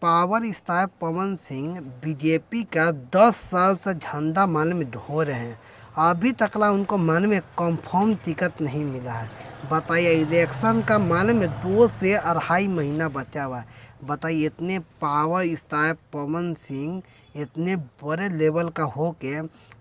Power star Pawan Singh BJP का 10 साल से झंडा मन में ढो रहे हैं। अभी तकला उनको मन में कंफर्म टिकट नहीं मिला है। बताइए, इलेक्शन का मन में 2 से 2.5 महीना बचा हुआ है। बताइए, इतने पावर स्टार पवन सिंह इतने बड़े लेवल का हो के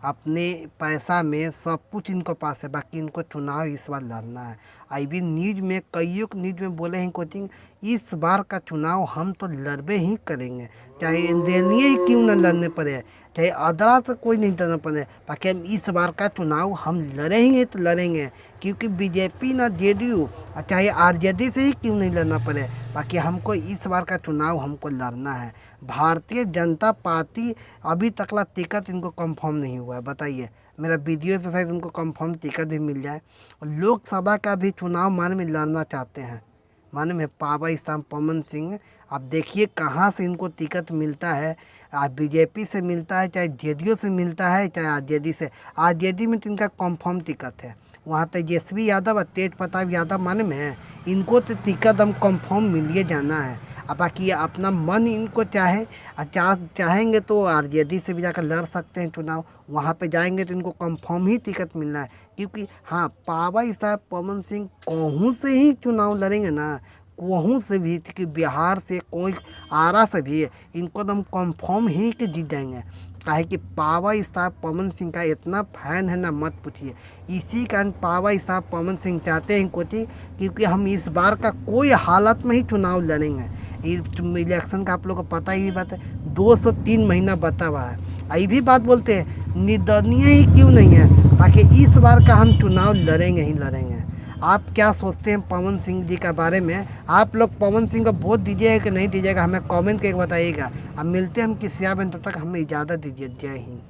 अपने पैसा में सब कुछ इनको पास है, बाकी इनको चुनाव इस बार लड़ना है। अभी न्यूज में कईयों न्यूज में बोले हैं कोचिंग, इस बार का चुनाव हम तो लड़बे ही करेंगे, चाहे इंडियनिए ही क्यों न लड़ने पड़े, चाहे आदरा से कोई नहीं लड़ना पड़े, बाकी हम इस बार का चुनाव हम लड़ेंगे तो लड़ेंगे। क्योंकि बीजेपी ना जेडीयू चाहे आरजेडी से ही क्यों नहीं लड़ना पड़े, बाकी हमको इस बार का चुनाव हमको लड़ना है। भारतीय जनता पार्टी अभी तकला टिकट इनको कंफर्म नहीं हुआ है। बताइए, मेरा वीडियो से शायद उनको कंफर्म टिकट भी मिल जाए। और लोकसभा का भी चुनाव मान में लड़ना चाहते हैं, माने में पावर स्टार पवन सिंह। आप देखिए कहाँ से इनको टिकट मिलता है। आज बीजेपी से मिलता है, चाहे जेडीयू से मिलता है, चाहे आरजेडी से। आरजेडी में तो इनका कंफर्म टिकट है, वहाँ तेजस्वी यादव और तेज प्रताप यादव माने में है, इनको तो टिकट हम कंफर्म मिलिए जाना है। अब बाकी अपना मन इनको चाहे चाहेंगे तो आरजेडी से भी जाकर लड़ सकते हैं चुनाव, वहाँ पे जाएंगे तो इनको कंफर्म ही टिकट मिलना है। क्योंकि हाँ, पावर स्टार पवन सिंह कहूँ से ही चुनाव लड़ेंगे ना, कहूँ से भी, कि बिहार से कोई आरा से भी इनको तो हम कंफर्म ही कि जीत जाएंगे। काहे कि पावर स्टार पवन सिंह का इतना फैन है ना, मत पूछिए। इसी कारण पावर स्टार पवन सिंह चाहते हैं कोची, क्योंकि हम इस बार का कोई हालत में ही चुनाव लड़ेंगे। इलेक्शन का आप लोग को पता ही बात है, 2 से 3 महीना बता हुआ है। यही भी बात बोलते हैं निदरणीय ही क्यों नहीं है, बाकी इस बार का हम चुनाव लड़ेंगे ही लड़ेंगे। आप क्या सोचते हैं पवन सिंह जी के बारे में? आप लोग पवन सिंह को वोट दीजिएगा कि नहीं दीजिएगा, हमें कमेंट करके बताइएगा। अब मिलते हैं हम किसी में, तब तक हमें इजाज़त दीजिए। जय हिंद।